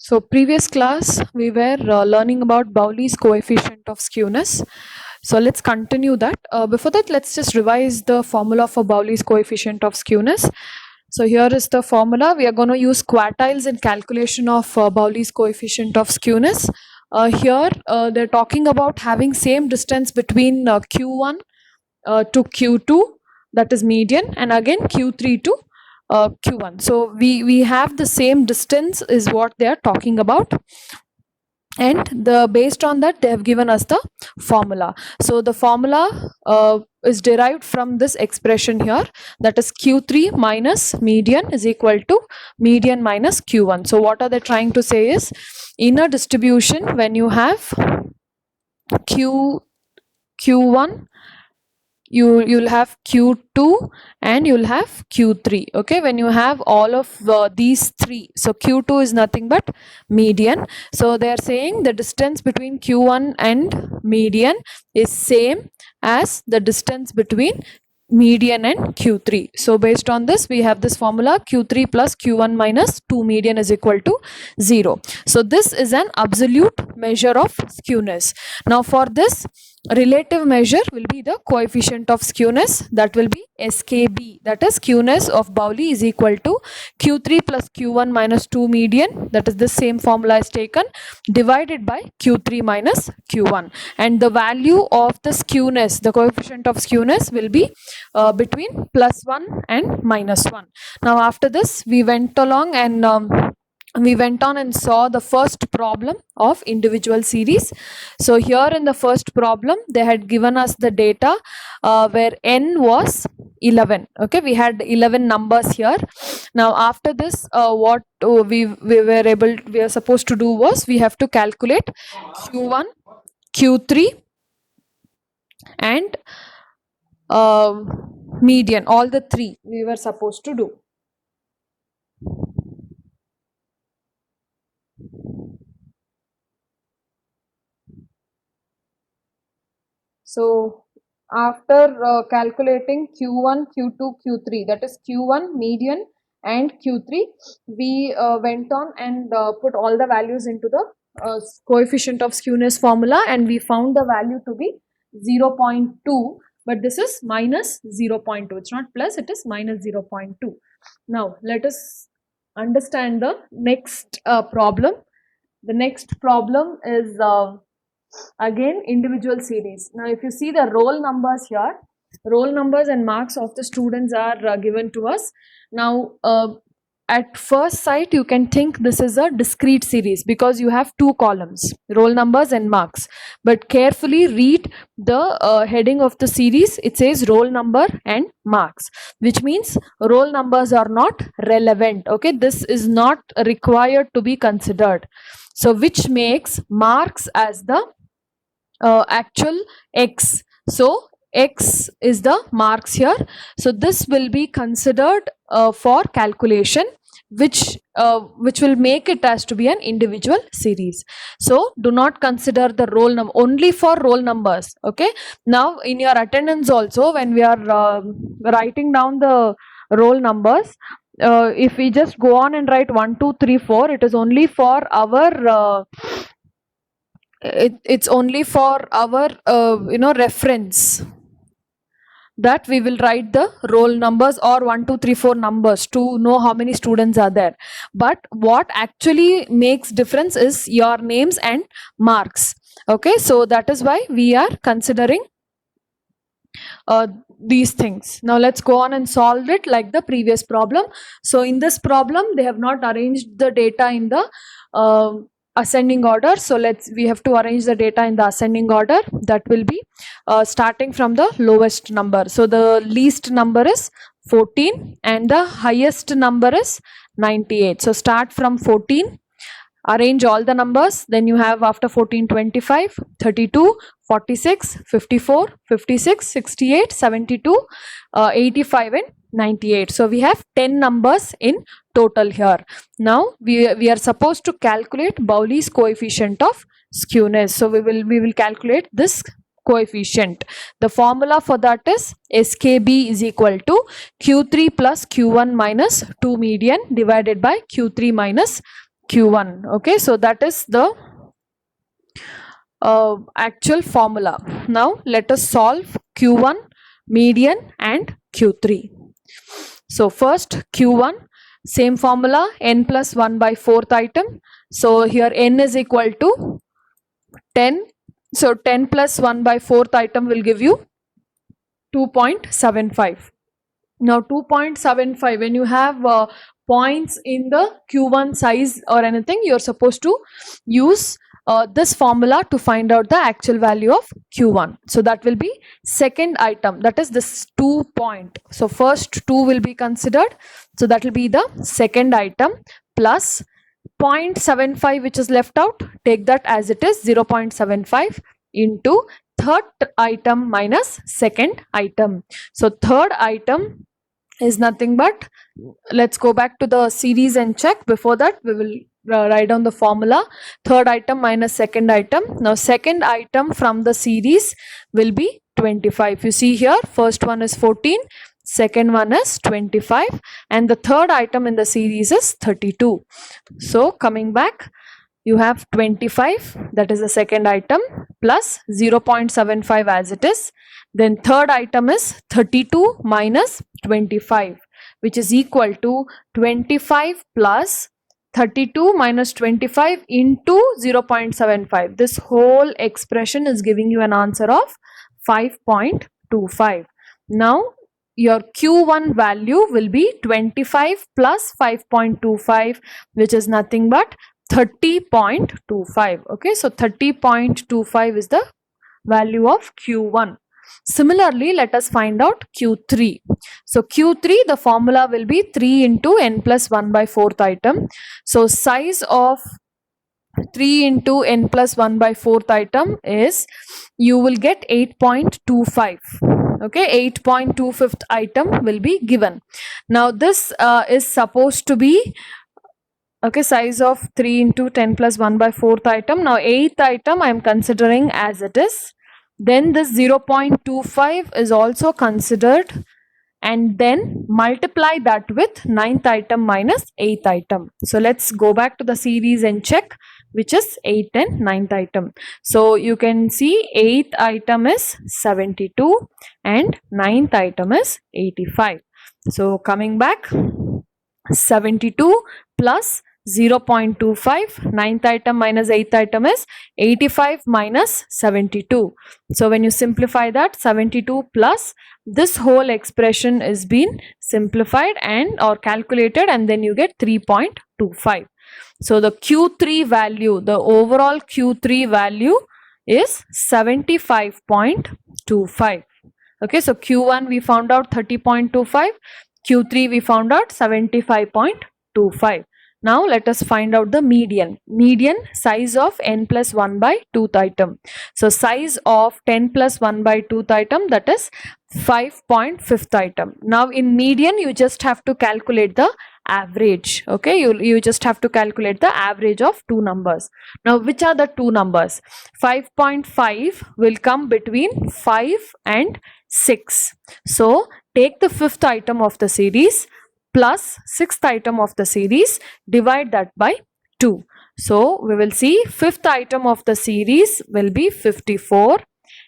So previous class we were learning about Bowley's coefficient of skewness. So let's continue that. Before that, let's just revise the formula for Bowley's coefficient of skewness. So here is the formula. We are going to use quartiles in calculation of Bowley's coefficient of skewness. Here they're talking about having same distance between Q1 to Q2, that is median, and again Q3 to Q1. So we have the same distance is what they are talking about, and based on that they have given us the formula. So the formula is derived from this expression here, that is Q3 minus median is equal to median minus Q1. So what are they trying to say is, in a distribution when you have Q1, you'll have Q2 and you'll have Q3. Okay, when you have all of these three, so Q2 is nothing but median. So they are saying the distance between Q1 and median is same as the distance between median and Q3. So based on this we have this formula, Q3 plus Q1 minus 2 median is equal to 0. So this is an absolute measure of skewness. Now for this, relative measure will be the coefficient of skewness, that will be SKB, that is skewness of Bowley is equal to Q3 plus Q1 minus 2 median, that is the same formula is taken, divided by Q3 minus Q1, and the value of the skewness, the coefficient of skewness will be between +1 and -1. Now after this we went along and we went on and saw the first problem of individual series. So here in the first problem they had given us the data where n was 11. Okay, we had 11 numbers here. Now after this what we are supposed to do was, we have to calculate Q1, Q3 and median, all the three we were supposed to do. So after calculating Q1, Q2, Q3, that is Q1, median and Q3, we went on and put all the values into the coefficient of skewness formula, and we found the value to be 0.2, but this is minus 0.2. It's not plus, it is minus 0.2. Now let us understand the next problem. The next problem is again individual series. Now if you see the roll numbers here, roll numbers and marks of the students are given to us. Now at first sight you can think this is a discrete series because you have two columns, roll numbers and marks, but carefully read the heading of the series. It says roll number and marks, which means roll numbers are not relevant. Okay, this is not required to be considered. So which makes marks as the actual X. So X is the marks here. So this will be considered for calculation, which will make it as to be an individual series. So do not consider the roll number, only for roll numbers. Okay, now in your attendance also, when we are writing down the roll numbers, if we just go on and write 1 2 3 4, it is only for our it's only for our reference, that we will write the roll numbers or 1 2 3 4 numbers to know how many students are there. But what actually makes difference is your names and marks. Okay, so that is why we are considering these things. Now let's go on and solve it like the previous problem. So in this problem they have not arranged the data in the ascending order. So we have to arrange the data in the ascending order. That will be starting from the lowest number. So the least number is 14 and the highest number is 98. So start from 14, arrange all the numbers, then you have after 14 25, 32, 46, 54, 56, 68, 72, 85 and 98. So we have 10 numbers in total here. Now we are supposed to calculate Bowley's coefficient of skewness. So we will calculate this coefficient. The formula for that is SKB is equal to Q3 plus Q1 minus 2 median divided by Q3 minus Q1. Okay, so that is the actual formula. Now let us solve Q1, median and Q3. So first Q1, same formula, n plus 1 by 4th item. So here n is equal to 10. So 10 plus 1 by 4th item will give you 2.75. Now 2.75, when you have points in the Q1 size or anything, you're supposed to use this formula to find out the actual value of Q1. So that will be second item, that is this 2 point. So first 2 will be considered. So that will be the second item plus 0.75 which is left out. Take that as it is, 0.75 into third item minus second item. So third item is nothing but, let's go back to the series and check. Before that we will write down the formula. Third item minus second item. Now second item from the series will be 25. You see here, first one is 14, second one is 25, and the third item in the series is 32. So coming back, you have 25, that is the second item, plus 0.75 as it is. Then third item is 32 minus 25, which is equal to 25 plus 32 minus 25 into 0.75. This whole expression is giving you an answer of 5.25. Now your Q1 value will be 25 plus 5.25, which is nothing but 30.25. Okay, so 30.25 is the value of Q1. Similarly, let us find out Q3. So Q3, the formula will be 3 into n plus 1 by 4th item. So size of 3 into n plus 1 by 4th item is, you will get 8.25. Okay, 8.25th item will be given. Now this is supposed to be, okay, size of 3 into 10 plus 1 by 4th item. Now 8th item I am considering as it is. Then this 0.25 is also considered, and then multiply that with 9th item minus 8th item. So let's go back to the series and check which is 8th and 9th item. So you can see 8th item is 72 and 9th item is 85. So coming back, 72 plus 0.25, 9th item minus 8th item is 85 minus 72. So when you simplify that, 72 plus this whole expression is been simplified and or calculated, and then you get 3.25. So the Q3 value, the overall Q3 value is 75.25. Okay, so Q1 we found out 30.25, Q3 we found out 75.25. Now let us find out the median. Median size of n plus 1 by 2th item. So size of 10 plus 1 by 2th item, that is 5.5th item. Now in median you just have to calculate the average. Okay, you just have to calculate the average of two numbers. Now which are the two numbers? 5.5 will come between 5 and 6. So take the fifth item of the series plus sixth item of the series, divide that by 2. So we will see fifth item of the series will be 54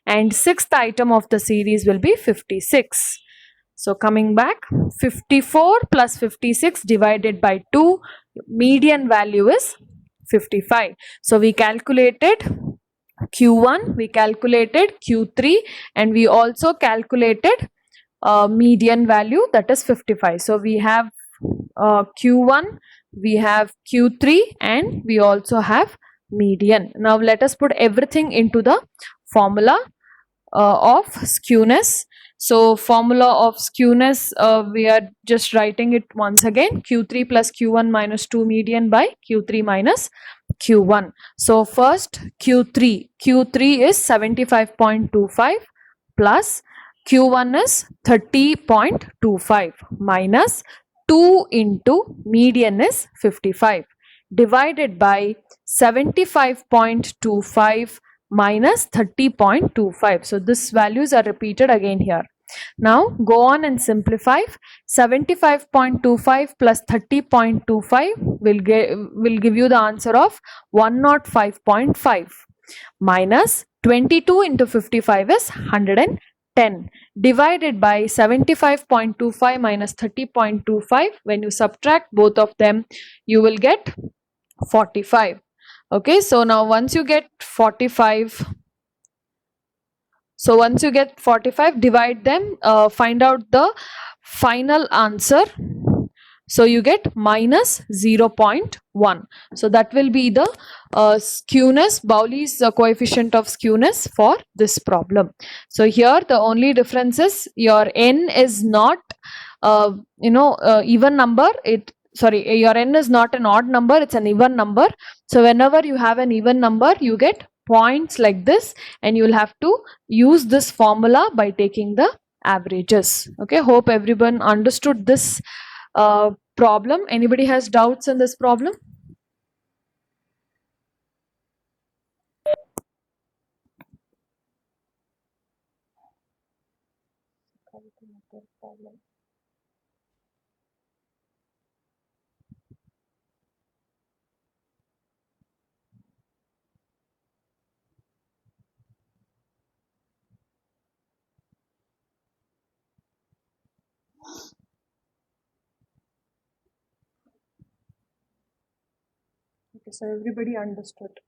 and sixth item of the series will be 56. So coming back, 54 plus 56 divided by 2, median value is 55. So we calculated Q1, we calculated Q3, and we also calculated median value, that is 55. So we have Q1, we have Q3, and we also have median. Now let us put everything into the formula of skewness. So formula of skewness, we are just writing it once again, Q3 plus Q1 minus 2 median by Q3 minus Q1. So first Q3 is 75.25 plus Q1 is 30.25 minus 2 into median is 55 divided by 75.25 minus 30.25. So this values are repeated again here. Now go on and simplify. 75.25 plus 30.25 will give you the answer of 105.5, minus 22 into 55 is 110, divided by 75.25 minus 30.25. When you subtract both of them, you will get 45. Okay, so now once you get 45, divide them, find out the final answer. So you get minus 0.1. So that will be the skewness, Bowley's coefficient of skewness for this problem. So here the only difference is your n is not even number. Your n is not an odd number, it's an even number. So whenever you have an even number, you get points like this, and you will have to use this formula by taking the averages. Okay, hope everyone understood this problem. Anybody has doubts in this problem? Okay, so everybody understood.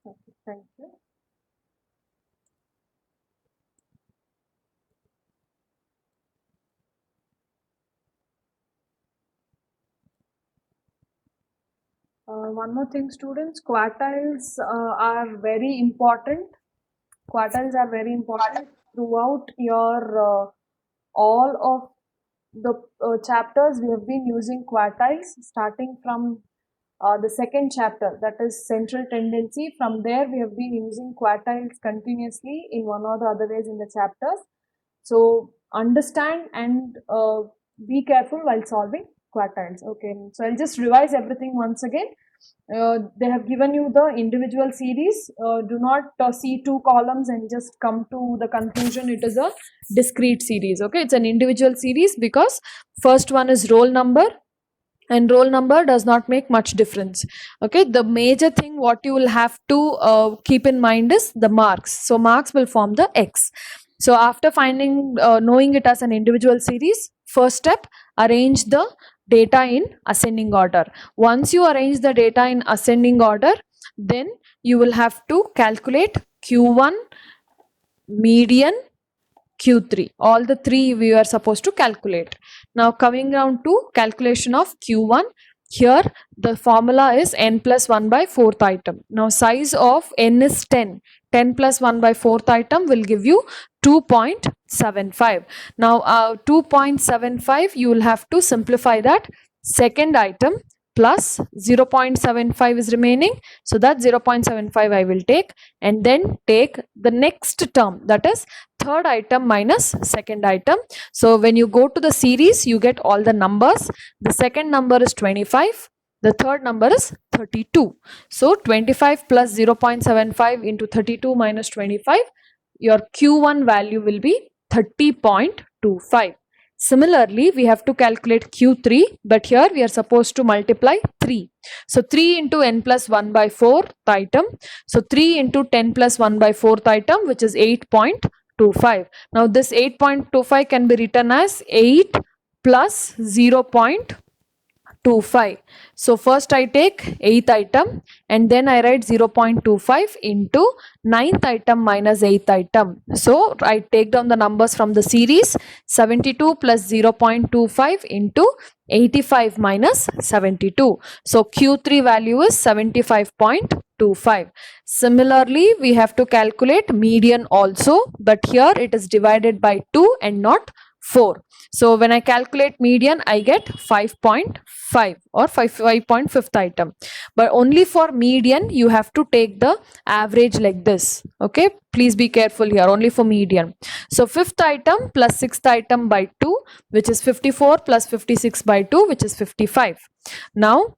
Okay, thank you. One more thing, students, quartiles are very important. Quartiles are very important throughout your all of the chapters. We have been using quartiles starting from the second chapter, that is central tendency. From there we have been using quartiles continuously in one or the other ways in the chapters. So understand and be careful while solving quartiles. Okay, so I'll just revise everything once again. They have given you the individual series. Do not see two columns and just come to the conclusion it is a discrete series. Okay, it's an individual series because first one is roll number, and roll number does not make much difference. Okay, the major thing what you will have to keep in mind is the marks. So marks will form the X. So after finding knowing it as an individual series, first step, arrange the data in ascending order. Once you arrange the data in ascending order, then you will have to calculate Q1, median, Q3. All the three we are supposed to calculate. Now coming down to calculation of Q1, here the formula is n plus 1 by 4th item. Now size of n is 10. 10 plus 1 by 4th item will give you 2.75. Now 2.75, you will have to simplify that. Second item plus 0.75 is remaining, so that 0.75 I will take, and then take the next term, that is third item minus second item. So when you go to the series, you get all the numbers. The second number is 25, the third number is 32. So 25 plus 0.75 into 32 minus 25, your Q1 value will be 30.25. Similarly, we have to calculate Q3, but here we are supposed to multiply 3. So 3 into n plus 1 by 4th item. So 3 into 10 plus 1 by 4th item, which is 8.25. Now this 8.25 can be written as 8 plus 0.25. So first I take 8th item and then I write 0.25 into 9th item minus 8th item. So I take down the numbers from the series. 72 plus 0.25 into 85 minus 72. So Q3 value is 75.25. Similarly, we have to calculate median also, but here it is divided by 2 and not 4. So when I calculate median, I get 5.5 or 5.5th item. But only for median, you have to take the average like this. Okay, please be careful here, only for median. So 5th item plus 6th item by 2, which is 54, plus 56 by 2, which is 55. Now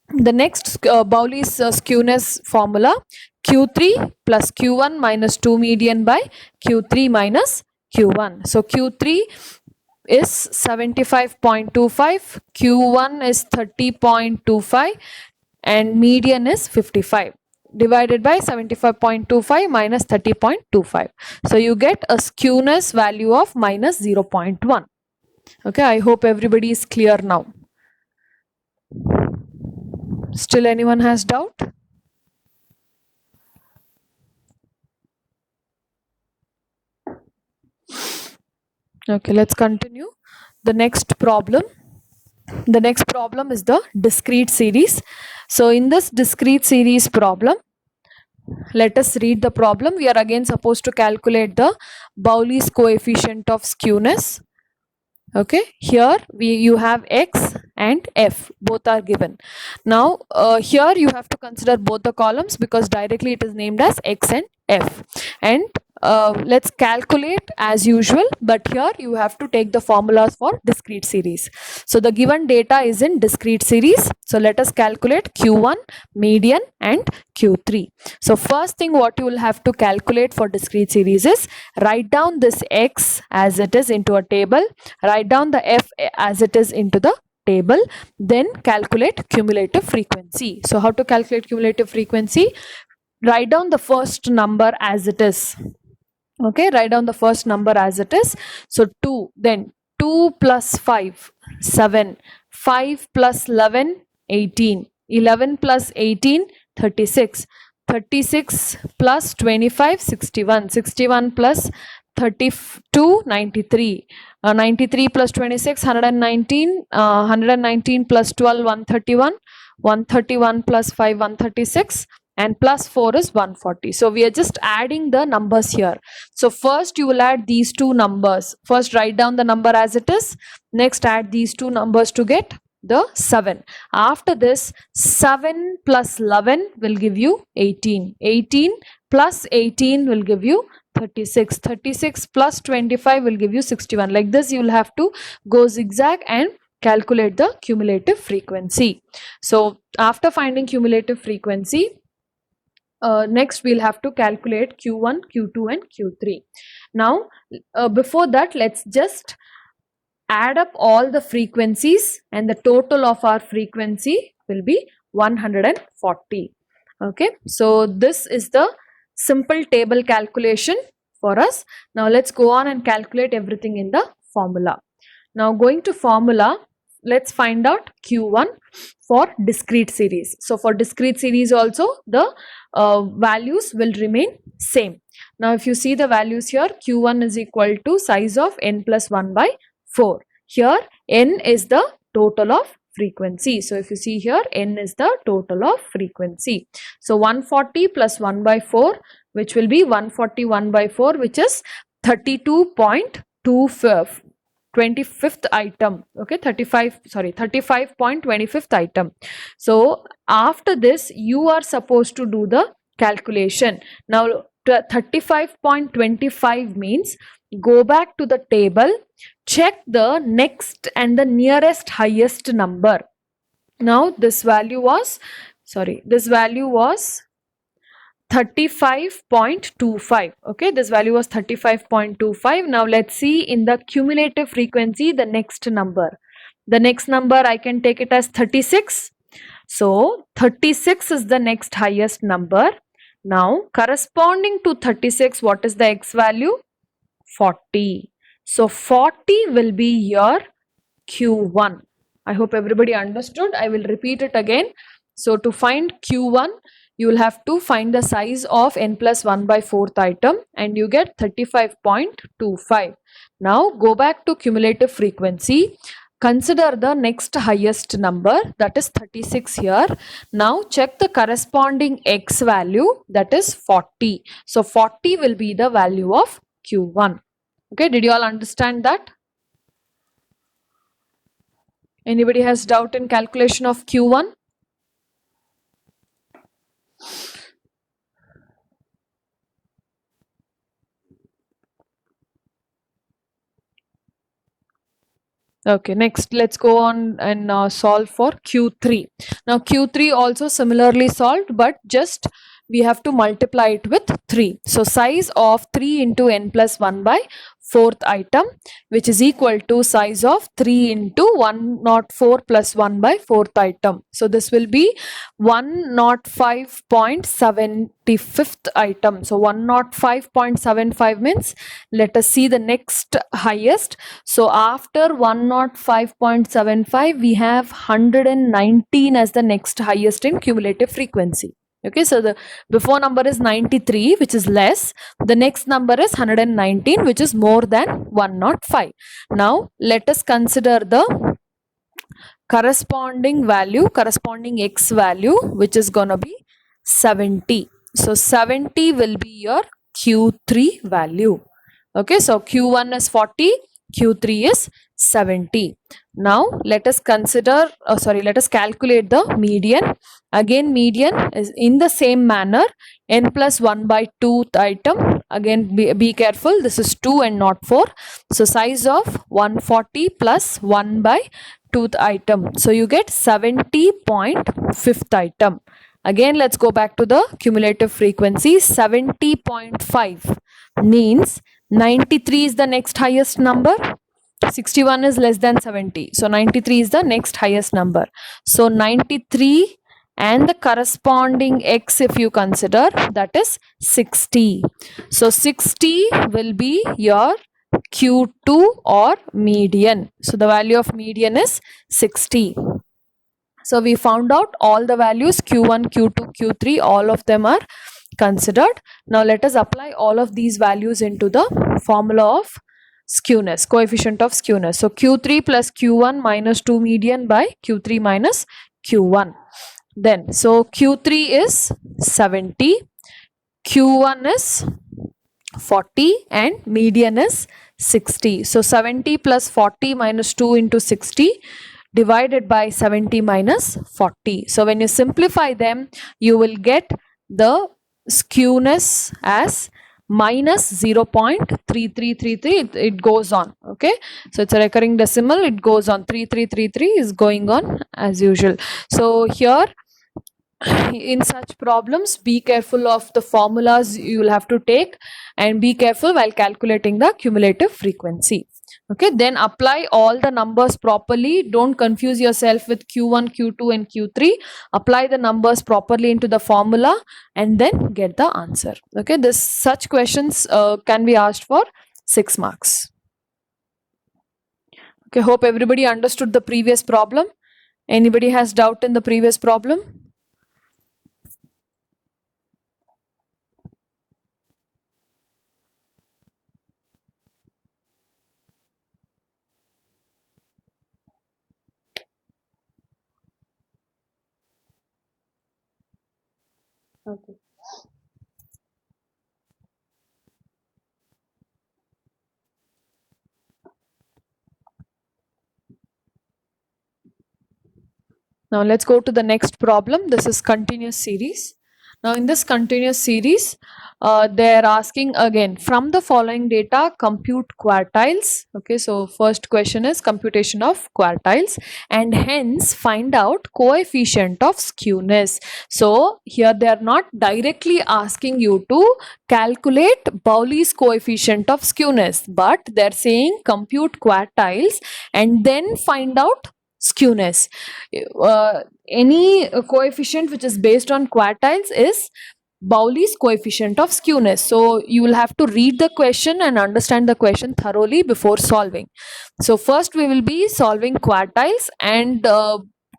The next Bowley's skewness formula, Q3 plus Q1 minus 2 median by Q3 minus Q1. So Q3 is 75.25, Q1 is 30.25, and median is 55, divided by 75.25 minus 30.25. So you get a skewness value of minus 0.1. Okay, I hope everybody is clear now. Still anyone has doubt? Okay, let's continue. The next problem is the discrete series. So in this discrete series problem, let us read the problem. We are again supposed to calculate the Bowley's coefficient of skewness. Okay, here you have x and f, both are given. Now here you have to consider both the columns because directly it is named as x and f. And let's calculate as usual, but here you have to take the formulas for discrete series. So the given data is in discrete series. So let us calculate q1, median, and q3. So first thing what you will have to calculate for discrete series is write down this x as it is into a table, write down the f as it is into the table, then calculate cumulative frequency. So how to calculate cumulative frequency? Write down the first number as it is. Okay, write down the first number as it is. So 2, then 2 plus 5, 7, 5 plus 11, 18, 11 plus 18, 36, 36 plus 25, 61, 61 plus 32, 93, 93 plus 26, 119, 119 plus 12, 131, 131 plus 5, 136, and plus 4 is 140. So we are just adding the numbers here. So first you will add these two numbers. First write down the number as it is. Next add these two numbers to get the 7. After this, 7 plus 11 will give you 18. 18 plus 18 will give you 36. 36 plus 25 will give you 61. Like this you will have to go zigzag and calculate the cumulative frequency. So after finding cumulative frequency, next we'll have to calculate q1, q2, and q3. Now before that, let's just add up all the frequencies, and the total of our frequency will be 140. Okay, so this is the simple table calculation for us. Now let's go on and calculate everything in the formula. Now going to formula, let's find out q1 for discrete series. So for discrete series also the values will remain same. Now if you see the values here, q1 is equal to size of n plus 1 by 4. Here n is the total of frequency. So if you see here, n is the total of frequency. So 140 plus 1 by 4, which will be 141 by 4, which is 32.25. 25th item. Okay, 35.25th item. So after this you are supposed to do the calculation. Now 35.25 means go back to the table, check the next and the nearest highest number. Now this value was 35.25. okay, this value was 35.25. now let's see in the cumulative frequency the next number. The next number I can take it as 36. So 36 is the next highest number. Now corresponding to 36, what is the x value? 40. So 40 will be your q1. I hope everybody understood. I will repeat it again. So to find q1, you will have to find the size of n plus 1 by 4th item, and you get 35.25. Now go back to cumulative frequency. Consider the next highest number, that is 36 here. Now check the corresponding x value, that is 40. So 40 will be the value of q1. Okay, did you all understand that? Anybody has doubt in calculation of q1? Okay, next let's go on and solve for Q3. Now Q3 also similarly solved, but just we have to multiply it with 3. So size of 3 into n plus 1 by fourth item, which is equal to size of 3 into 104 plus 1 by fourth item. So this will be 105.75th item. So 105.75 means, let us see the next highest. So after 105.75, we have 119 as the next highest in cumulative frequency. Okay, so the before number is 93, which is less. The next number is 119, which is more than 105. Now let us consider the corresponding value, corresponding x value, which is gonna be 70. So 70 will be your Q3 value. Okay, so Q1 is 40, Q3 is 70. Now let us consider, let us calculate the median. Again, median is in the same manner, n plus 1 by 2th item. Again, be careful, this is 2 and not 4. So size of 140 plus 1 by 2th item. So you get 70.5th item. Again, let's go back to the cumulative frequency. 70.5 means 93 is the next highest number. 61 is less than 70. So 93 is the next highest number. So 93 and the corresponding x, if you consider, that is 60. So 60 will be your Q2 or median. So the value of median is 60. So we found out all the values Q1, Q2, Q3, all of them are considered. Now let us apply all of these values into the formula of skewness, coefficient of skewness. So Q3 plus Q1 minus 2 median by Q3 minus Q1. Then, so Q3 is 70, Q1 is 40 and median is 60. So 70 plus 40 minus 2 into 60 divided by 70 minus 40. So when you simplify them, you will get the skewness as minus 0.3333. It goes on. Okay, so it's a recurring decimal, it goes on. 3333 is going on as usual. So here in such problems, be careful of the formulas you will have to take, and be careful while calculating the cumulative frequency. Okay, then apply all the numbers properly. Don't confuse yourself with Q1, Q2 and Q3. Apply the numbers properly into the formula and then get the answer. Okay, such questions can be asked for 6 marks. Okay, hope everybody understood the previous problem. Anybody has doubt in the previous problem? Okay. Now let's go to the next problem. This is continuous series. Now in this continuous series, they are asking again, from the following data, compute quartiles. Okay, so first question is computation of quartiles, and hence find out coefficient of skewness. So here they are not directly asking you to calculate Bowley's coefficient of skewness, but they're saying compute quartiles and then find out skewness. Any coefficient which is based on quartiles is Bowley's coefficient of skewness. So you will have to read the question and understand the question thoroughly before solving. So first we will be solving quartiles, and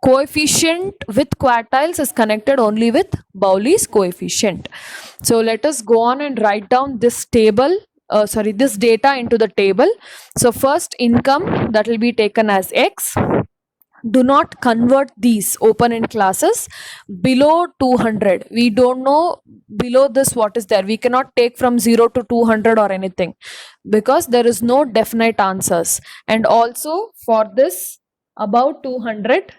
coefficient with quartiles is connected only with Bowley's coefficient. So let us go on and write down this table, this data into the table. So first income, that will be taken as X. Do not convert these open-end classes below 200. We don't know below this what is there. We cannot take from 0 to 200 or anything, because there is no definite answers. And also for this above 200,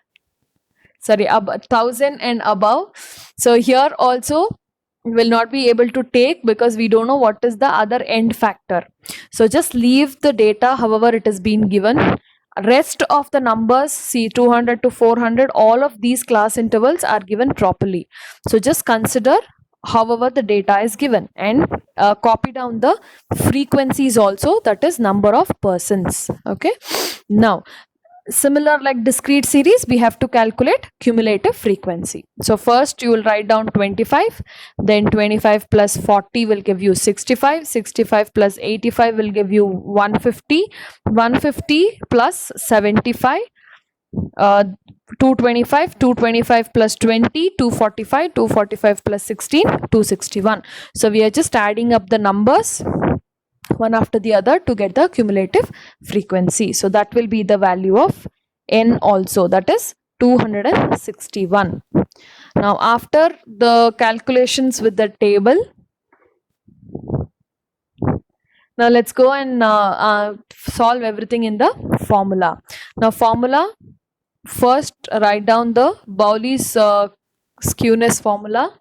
1000 and above, so here also will not be able to take, because we don't know what is the other end factor. So just leave the data however it has been given. Rest of the numbers, see 200 to 400, all of these class intervals are given properly. So just consider however the data is given, and copy down the frequencies also, that is number of persons. Okay, now similar like discrete series, we have to calculate cumulative frequency. So first you will write down 25, then 25 plus 40 will give you 65, 65 plus 85 will give you 150, 150 plus 75, 225, 225 plus 20, 245, 245 plus 16, 261. So we are just adding up the numbers one after the other to get the cumulative frequency. So that will be the value of n also, that is 261. Now after the calculations with the table, now let's go and solve everything in the formula. Now formula, first write down the Bowley's skewness formula.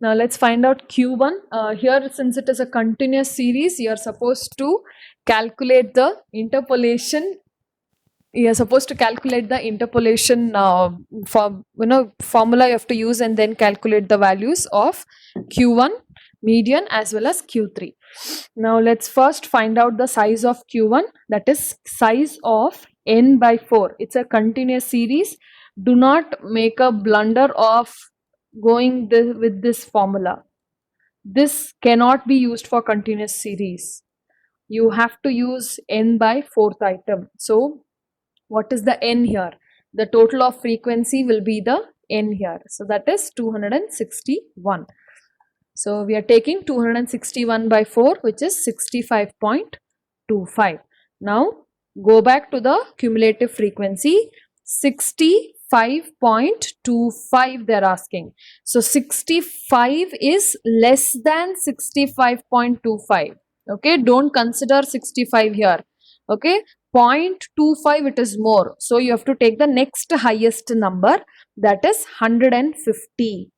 Now let's find out Q1. Here, since it is a continuous series, you are supposed to calculate the interpolation. You are supposed to calculate the interpolation formula you have to use, and then calculate the values of Q1, median, as well as Q3. Now let's first find out the size of Q1, that is size of n by 4. It's a continuous series. Do not make a blunder of going with this formula. This cannot be used for continuous series. You have to use n by 4th item. So what is the n here? The total of frequency will be the n here. So that is 261. So we are taking 261 by 4, which is 65.25. Now go back to the cumulative frequency. 65.25 they're asking. So 65 is less than 65.25. Okay, don't consider 65 here. Okay, 0.25 it is more. So you have to take the next highest number, that is 150.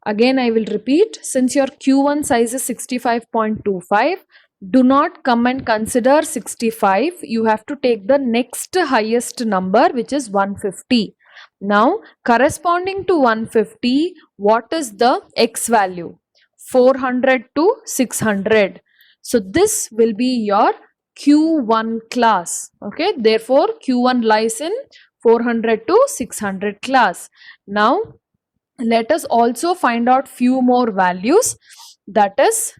Again, I will repeat, since your Q1 size is 65.25, do not come and consider 65. You have to take the next highest number, which is 150. Now, corresponding to 150, what is the X value? 400 to 600. So, this will be your Q1 class. Okay, therefore, Q1 lies in 400 to 600 class. Now, let us also find out few more values, that is,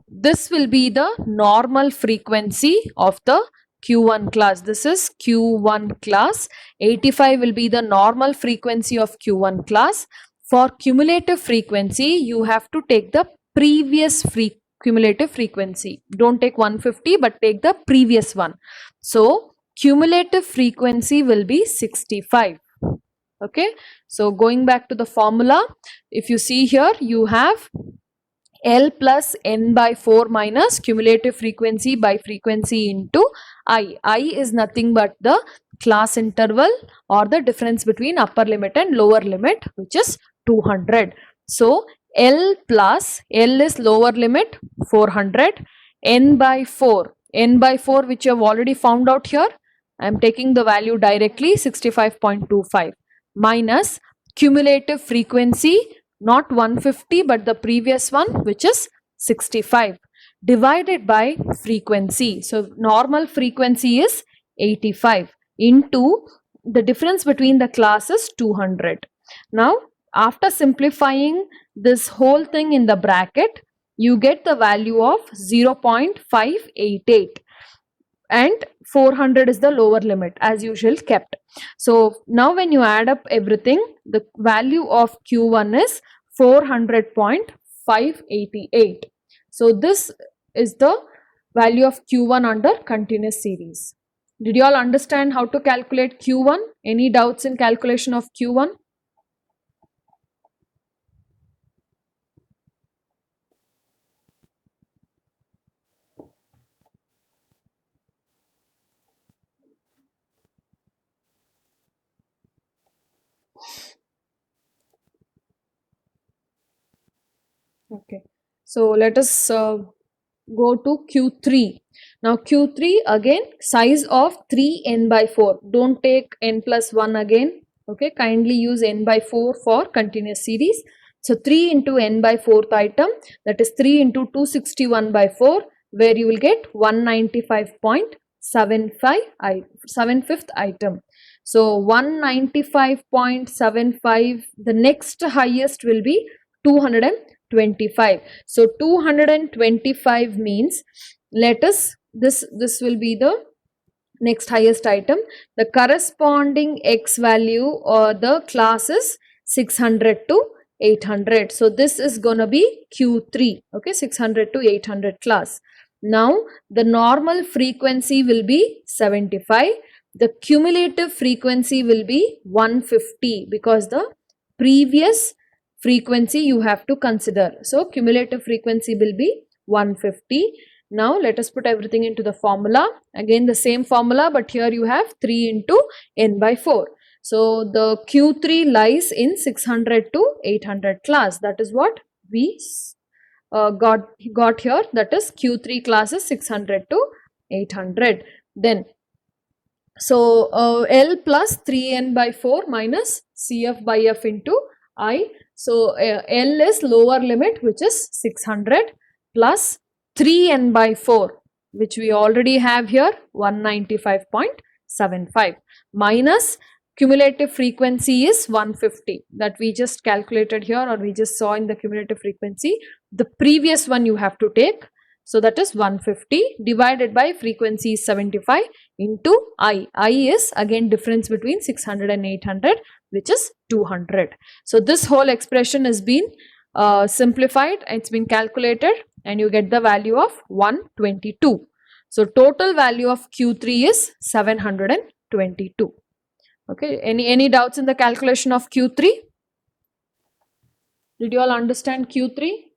this will be the normal frequency of the Q1 class. This is Q1 class. 85 will be the normal frequency of Q1 class. For cumulative frequency, you have to take the previous cumulative frequency. Don't take 150, but take the previous one. So cumulative frequency will be 65. Okay, so going back to the formula, if you see here, you have L plus n by 4 minus cumulative frequency by frequency into I. I is nothing but the class interval or the difference between upper limit and lower limit, which is 200. So L plus, L is lower limit 400, n by 4, n by 4 which you have already found out here. I am taking the value directly, 65.25, minus cumulative frequency, not 150 but the previous one, which is 65, divided by frequency. So normal frequency is 85 into the difference between the classes 200. Now after simplifying this whole thing in the bracket, you get the value of 0.588, and 400 is the lower limit as usual kept. So now when you add up everything, the value of Q1 is 400.588. So this is the value of Q1 under continuous series. Did you all understand how to calculate Q1? Any doubts in calculation of Q1? Okay, so let us go to Q3. Now Q3 again, size of 3n by 4. Don't take n plus 1 again. Okay, kindly use n by 4 for continuous series. So 3 into n by 4th item, that is 3 into 261 by 4, where you will get 195.75 75th item. So 195.75, the next highest will be 225. So 225 means, let us, this will be the next highest item. The corresponding x value or the class is 600 to 800. So this is gonna be Q3. Okay, 600 to 800 class. Now the normal frequency will be 75. The cumulative frequency will be 150, because the previous frequency you have to consider. So cumulative frequency will be 150. Now let us put everything into the formula. Again the same formula, but here you have 3 into n by 4. So the Q3 lies in 600 to 800 class. That is what we got here. That is Q3 class is 600 to 800. Then so L plus 3n by 4 minus Cf by F into I. So L is lower limit, which is 600, plus 3n by 4, which we already have here, 195.75, minus cumulative frequency is 150, that we just calculated here, or we just saw in the cumulative frequency. The previous one you have to take. So that is 150 divided by frequency is 75 into I. I is again difference between 600 and 800, which is 200. So this whole expression has been simplified, it's been calculated, and you get the value of 122. So total value of Q3 is 722. Okay, any doubts in the calculation of Q3? Did you all understand Q3?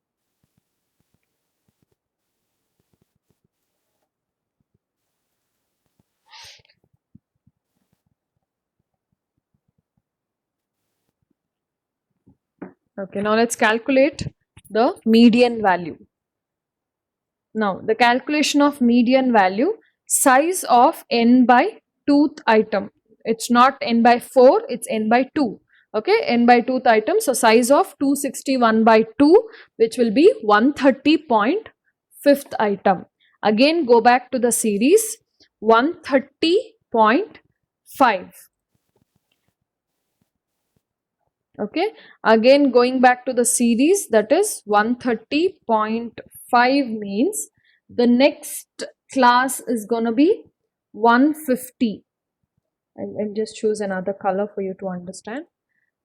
Okay, now let's calculate the median value. Now the calculation of median value, size of n by 2th item. It's not n by 4, it's n by 2. Okay, n by 2th item. So size of 261 by 2, which will be 130.5th item. Again go back to the series, 130.5. Okay, again going back to the series, that is 130.5 means the next class is gonna be 150. I'll just choose another color for you to understand.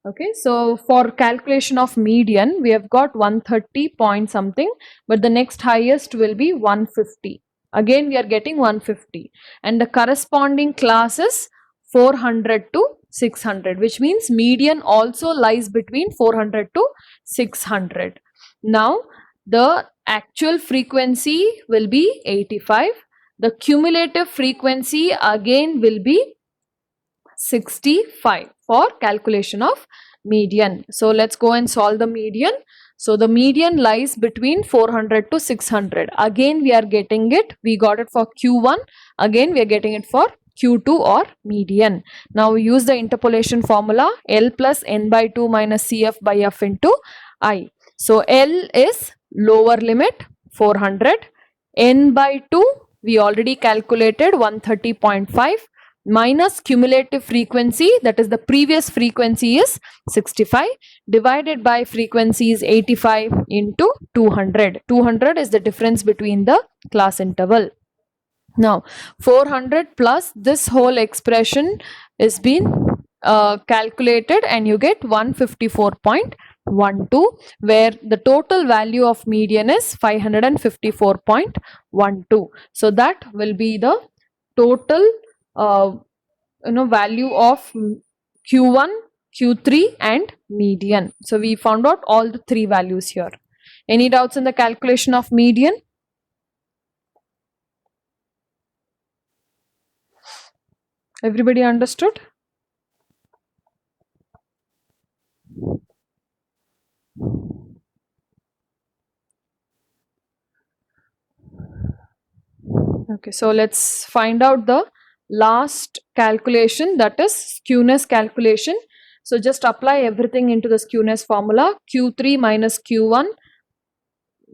Okay, so for calculation of median, we have got 130 point something, but the next highest will be 150. Again we are getting 150, and the corresponding class is 400 to 600, which means median also lies between 400 to 600. Now the actual frequency will be 85. The cumulative frequency again will be 65 for calculation of median. So let's go and solve the median. So the median lies between 400 to 600. Again we are getting it. We got it for Q1. Again we are getting it for Q2 or median. Now we use the interpolation formula, L plus n by 2 minus Cf by F into I. So L is lower limit 400. N by 2 we already calculated 130.5, minus cumulative frequency, that is the previous frequency is 65, divided by frequency is 85 into 200. 200 is the difference between the class interval. Now 400 plus this whole expression is been calculated, and you get 154.12, where the total value of median is 554.12. So that will be the total value of Q1, Q3 and median. So we found out all the three values here. Any doubts in the calculation of median? Everybody understood? Okay, so let's find out the last calculation, that is skewness calculation. So just apply everything into the skewness formula. Q3 minus Q1,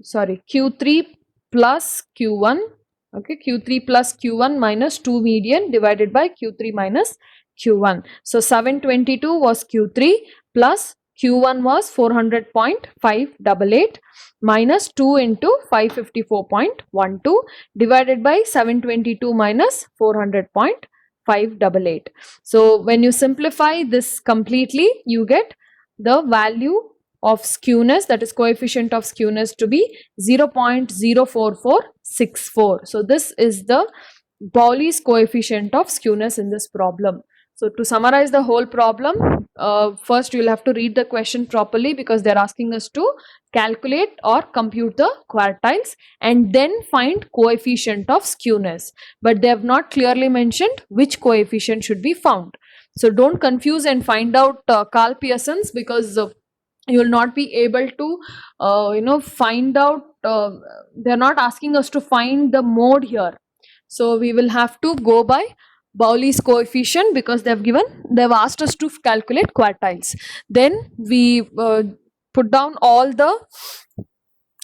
sorry, Q3 plus Q1, okay, Q3 plus Q1 minus 2 median divided by Q3 minus Q1. So 722 was Q3 plus Q1 was 400.588 minus 2 into 554.12 divided by 722 minus 400.588. So when you simplify this completely, you get the value of skewness, that is coefficient of skewness, to be 0.04464. So this is the Pauli's coefficient of skewness in this problem. So to summarize the whole problem, first you will have to read the question properly, because they are asking us to calculate or compute the quartiles and then find coefficient of skewness. But they have not clearly mentioned which coefficient should be found. So don't confuse and find out Karl Pearson's, because you will not be able to find out, they're not asking us to find the mode here. So we will have to go by Pauli's coefficient, because they've asked us to calculate quartiles. Then we put down all the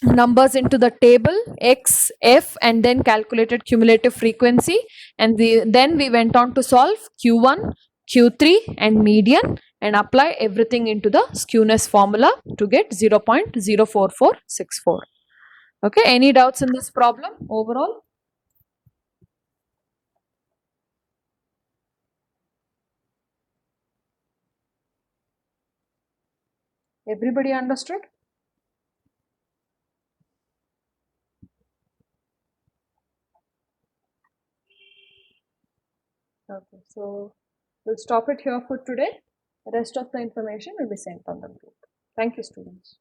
numbers into the table X, F, and then calculated cumulative frequency, and then we went on to solve Q1, Q3 and median and apply everything into the skewness formula to get 0.04464. Okay, any doubts in this problem overall? Everybody understood? Okay, so we'll stop it here for today. The rest of the information will be sent on the group. Thank you, students.